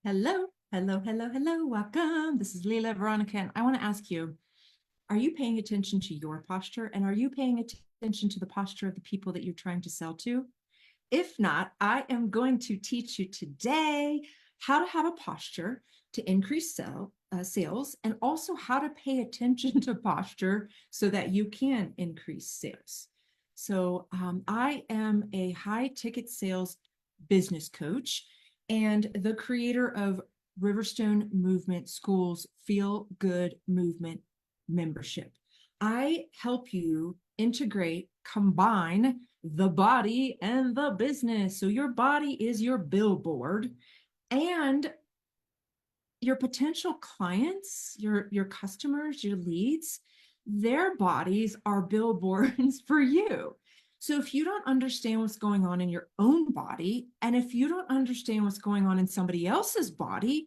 Hello, hello, hello, hello. Welcome. This is Leila Veronica, and I want to ask you, are you paying attention to your posture? And are you paying attention to the posture of the people that you're trying to sell to? If not, I am going to teach you today how to have a posture to increase sales and also how to pay attention to posture so that you can increase sales. I am a high ticket sales business coach and the creator of Riverstone Movement School's Feel Good Movement membership. I help you integrate, combine the body and the business. So your body is your billboard, and your potential clients, your customers, your leads, their bodies are billboards for you. So if you don't understand what's going on in your own body, and if you don't understand what's going on in somebody else's body,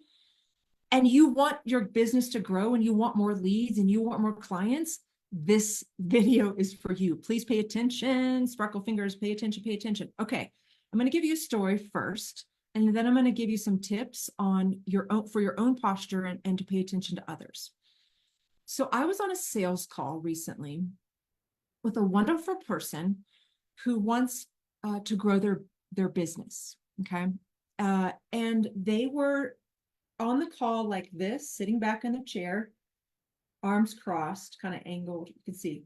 and you want your business to grow and you want more leads and you want more clients, this video is for you. Please pay attention. Sparkle fingers, pay attention, pay attention. Okay, I'm going to give you a story first, and then I'm going to give you some tips on your own for your own posture and to pay attention to others. So I was on a sales call recently with a wonderful person who wants to grow their business. Okay. And they were on the call like this, sitting back in the chair, arms crossed, kind of angled, you can see.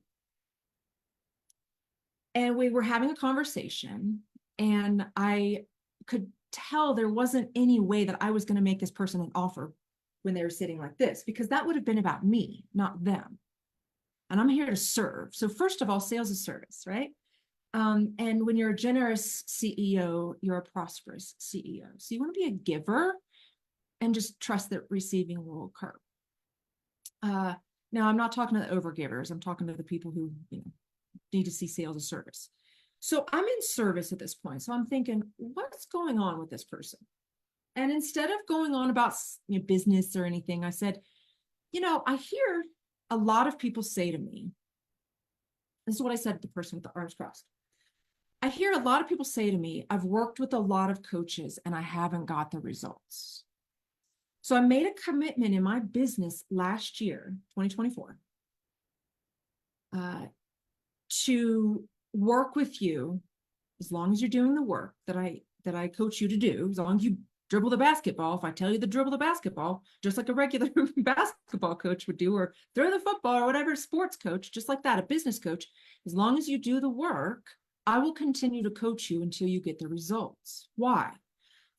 And we were having a conversation, and I could tell there wasn't any way that I was going to make this person an offer when they were sitting like this, because that would have been about me, not them. And I'm here to serve. So first of all, sales is service, right? And when you're a generous CEO, you're a prosperous CEO. So you want to be a giver and just trust that receiving will occur. Now, I'm not talking to the overgivers. I'm talking to the people who need to see sales as service. So I'm in service at this point. So I'm thinking, what's going on with this person? And instead of going on about business or anything, I said, I hear a lot of people say to me, this is what I said to the person with the arms crossed. I hear a lot of people say to me, I've worked with a lot of coaches and I haven't got the results. So I made a commitment in my business last year, 2024, to work with you as long as you're doing the work that I coach you to do, as long as you dribble the basketball. If I tell you to dribble the basketball, just like a regular basketball coach would do, or throw the football or whatever, sports coach, just like that, a business coach, as long as you do the work, I will continue to coach you until you get the results. Why?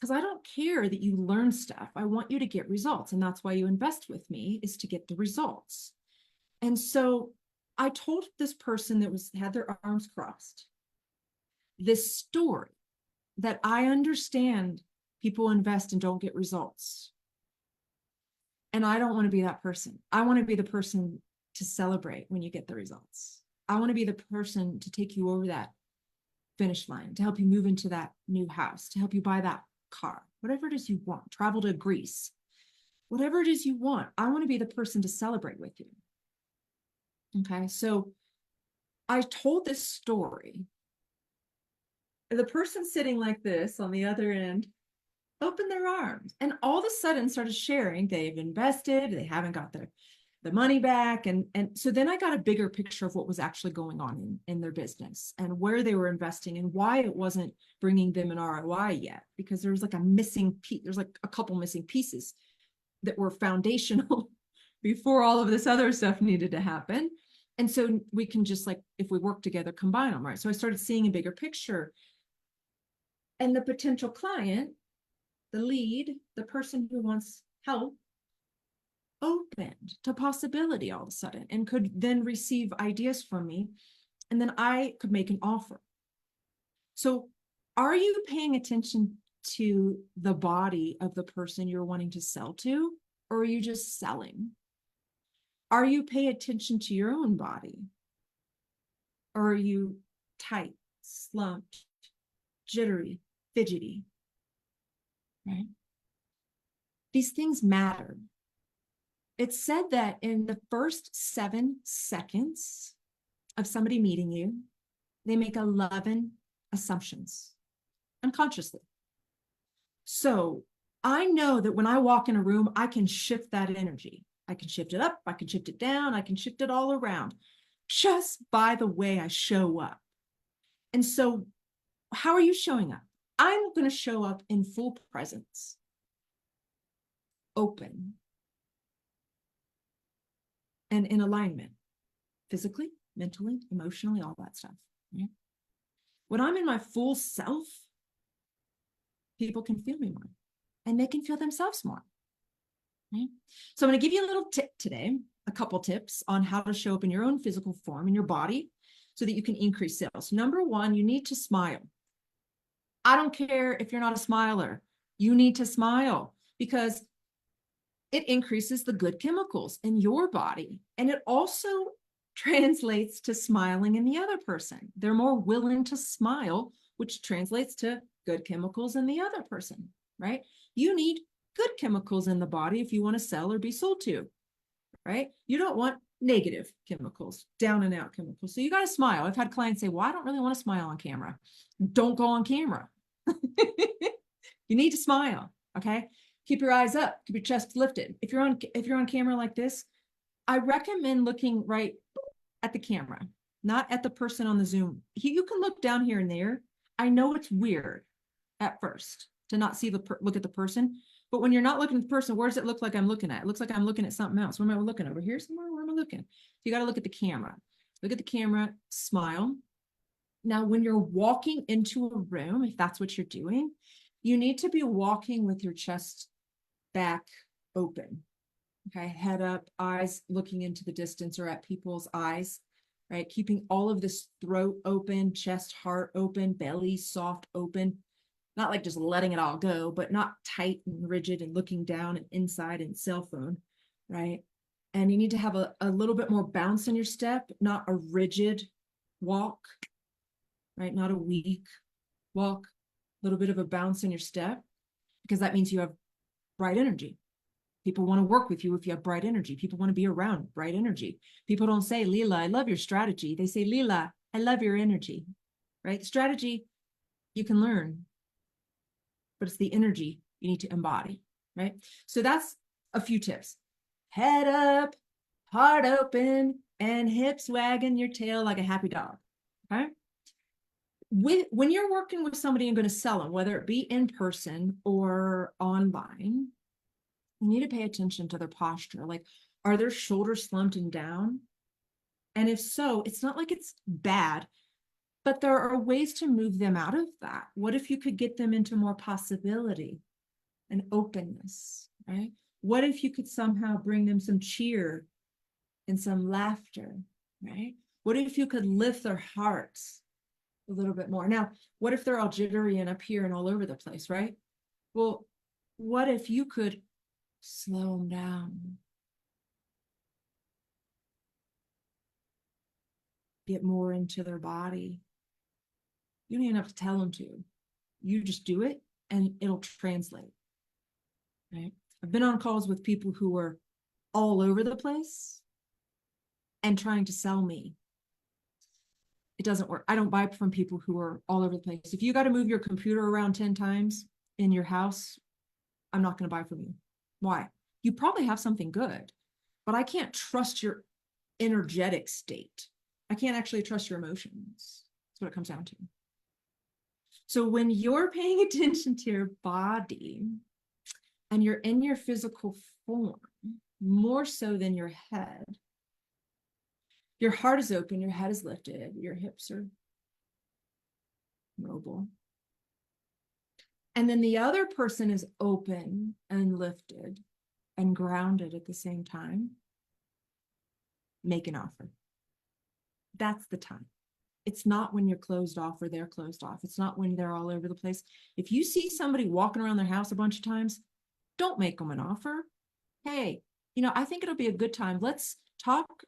Because I don't care that you learn stuff. I want you to get results. And that's why you invest with me, is to get the results. And so I told this person that had their arms crossed this story, that I understand people invest and don't get results. And I don't want to be that person. I want to be the person to celebrate when you get the results. I want to be the person to take you over that finish line, to help you move into that new house, to help you buy that car, whatever it is you want, travel to Greece, whatever it is you want. I want to be the person to celebrate with you. Okay, so I told this story. The person sitting like this on the other end opened their arms and all of a sudden started sharing they've invested, they haven't got the money back. And so then I got a bigger picture of what was actually going on in their business and where they were investing and why it wasn't bringing them an ROI yet, because there was like a missing piece. There's like a couple missing pieces that were foundational before all of this other stuff needed to happen. And so we can just, like, if we work together, combine them, right? So I started seeing a bigger picture. And the potential client, the lead, the person who wants help, opened to possibility all of a sudden and could then receive ideas from me. And then I could make an offer. So are you paying attention to the body of the person you're wanting to sell to, or are you just selling? Are you paying attention to your own body? Or are you tight, slumped, jittery, fidgety? Right? These things matter. It's said that in the first 7 seconds of somebody meeting you, they make 11 assumptions unconsciously. So I know that when I walk in a room, I can shift that energy. I can shift it up, I can shift it down, I can shift it all around just by the way I show up. And so, how are you showing up? I'm going to show up in full presence, open, and in alignment, physically, mentally, emotionally, all that stuff. Right? When I'm in my full self, people can feel me more and they can feel themselves more. Right? So I'm going to give you a little tip today, a couple tips on how to show up in your own physical form in your body so that you can increase sales. Number one, you need to smile. I don't care if you're not a smiler. You need to smile because it increases the good chemicals in your body. And it also translates to smiling in the other person. They're more willing to smile, which translates to good chemicals in the other person, right? You need good chemicals in the body if you want to sell or be sold to, right? You don't want negative chemicals, down and out chemicals. So you got to smile. I've had clients say, well, I don't really want to smile on camera. Don't go on camera. You need to smile. Okay. Keep your eyes up, keep your chest lifted. If you're on camera like this, I recommend looking right at the camera, not at the person on the Zoom. You can look down here and there. I know it's weird at first to not see look at the person, but when you're not looking at the person, where does it look like I'm looking at? It looks like I'm looking at something else. Where am I looking? Over here somewhere? Where am I looking? You got to look at the camera. Look at the camera, smile. Now, when you're walking into a room, if that's what you're doing, you need to be walking with your chest back open. Okay, head up, eyes looking into the distance or at people's eyes, right? Keeping all of this throat open, chest, heart open, belly soft open. Not like just letting it all go, but not tight and rigid and looking down and inside and cell phone, right? And you need to have a little bit more bounce in your step, not a rigid walk, right? Not a weak walk, a little bit of a bounce in your step, because that means you have bright energy. People want to work with you if you have bright energy. People want to be around bright energy. People don't say, Leela, I love your strategy. They say, Leela, I love your energy, right? Strategy you can learn, but it's the energy you need to embody, right? So that's a few tips. Head up, heart open, and hips wagging your tail like a happy dog, okay? When you're working with somebody and going to sell them, whether it be in person or online, you need to pay attention to their posture. Like, are their shoulders slumped and down? And if so, it's not like it's bad, but there are ways to move them out of that. What if you could get them into more possibility and openness, right? What if you could somehow bring them some cheer and some laughter, right? What if you could lift their hearts a little bit more? Now, what if they're all jittery and up here and all over the place, right? Well, what if you could slow them down, get more into their body? You don't even have to tell them to. You just do it and it'll translate, right? I've been on calls with people who are all over the place and trying to sell me. It doesn't work. I don't buy from people who are all over the place. If you got to move your computer around 10 times in your house, I'm not going to buy from you. Why? You probably have something good, but I can't trust your energetic state. I can't actually trust your emotions. That's what it comes down to. So when you're paying attention to your body and you're in your physical form, more so than your head, your heart is open, your head is lifted, your hips are mobile. And then the other person is open and lifted and grounded at the same time. Make an offer. That's the time. It's not when you're closed off or they're closed off. It's not when they're all over the place. If you see somebody walking around their house a bunch of times, don't make them an offer. Hey, I think it'll be a good time. Let's talk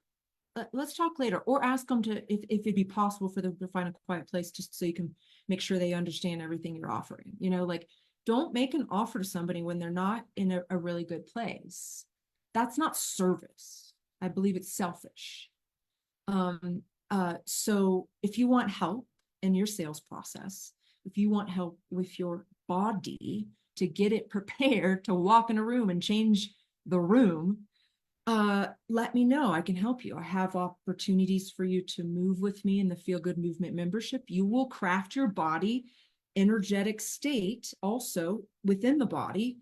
later, or ask them to if it'd be possible for them to find a quiet place just so you can make sure they understand everything you're offering. Like, don't make an offer to somebody when they're not in a really good place. That's not service. I believe it's selfish. So if you want help in your sales process, if you want help with your body to get it prepared to walk in a room and change the room, let me know. I can help you. I have opportunities for you to move with me in the Feel Good Movement membership. You will craft your body energetic state also within the body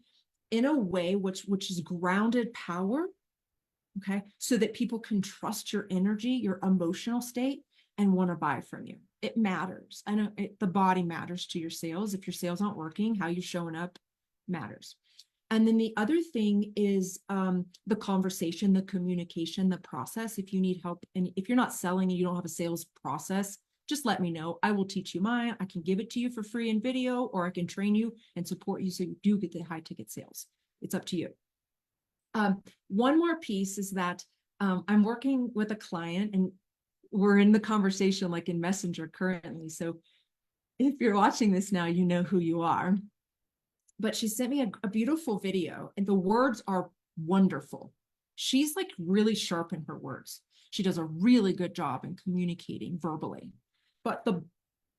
in a way which is grounded power. Okay, so that people can trust your energy, your emotional state, and want to buy from you. It matters. I know the body matters to your sales. If your sales aren't working, how you're showing up matters. And then the other thing is the conversation, the communication, the process. If you need help, and if you're not selling and you don't have a sales process, just let me know. I will teach you mine. I can give it to you for free in video, or I can train you and support you so you do get the high ticket sales. It's up to you. One more piece is that I'm working with a client, and we're in the conversation like in Messenger currently. So if you're watching this now, you know who you are. But she sent me a beautiful video, and the words are wonderful. She's like really sharp in her words. She does a really good job in communicating verbally, but the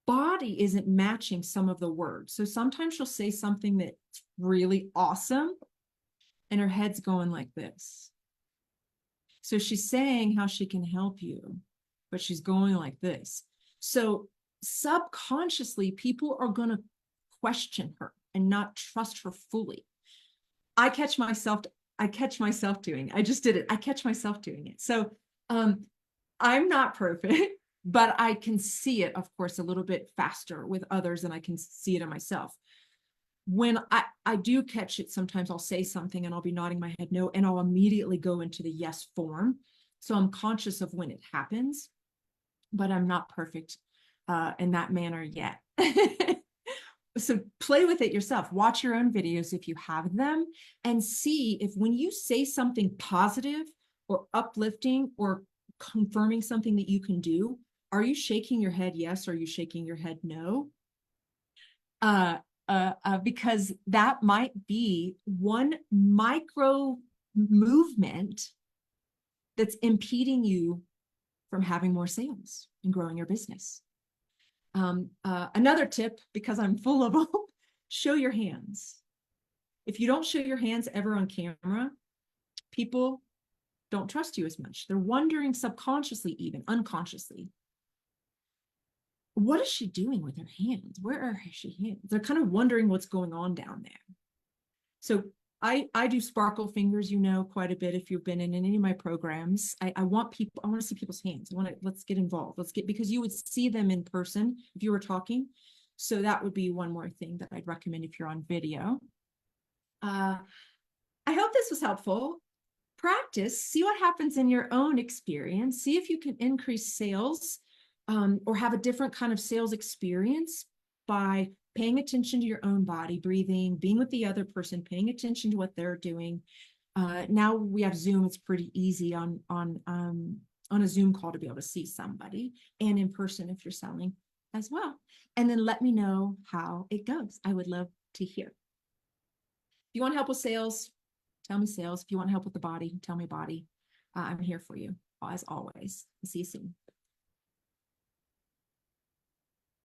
body isn't matching some of the words. So sometimes she'll say something that's really awesome, and her head's going like this. So she's saying how she can help you, but she's going like this. So subconsciously, people are going to question her and not trust her fully. I catch myself doing, I just did it. I catch myself doing it. So I'm not perfect, but I can see it, of course, a little bit faster with others than I can see it in myself. When I do catch it, sometimes I'll say something and I'll be nodding my head no, and I'll immediately go into the yes form. So I'm conscious of when it happens, but I'm not perfect in that manner yet. So play with it yourself. Watch your own videos if you have them, and see if when you say something positive or uplifting or confirming something that you can do, are you shaking your head yes, or are you shaking your head no? Because that might be one micro movement that's impeding you from having more sales and growing your business. Another tip, because I'm full of them, show your hands. If you don't show your hands ever on camera, people don't trust you as much. They're wondering subconsciously, even unconsciously, what is she doing with her hands? Where are her hands? They're kind of wondering what's going on down there. So I do sparkle fingers, quite a bit if you've been in any of my programs. I want to see people's hands. Let's get involved. Because you would see them in person if you were talking. So that would be one more thing that I'd recommend if you're on video. I hope this was helpful. Practice, see what happens in your own experience. See if you can increase sales or have a different kind of sales experience by paying attention to your own body, breathing, being with the other person, paying attention to what they're doing. Now we have Zoom. It's pretty easy on a Zoom call to be able to see somebody, and in person if you're selling as well. And then let me know how it goes. I would love to hear. If you want help with sales, tell me sales. If you want help with the body, tell me body. I'm here for you, as always. See you soon.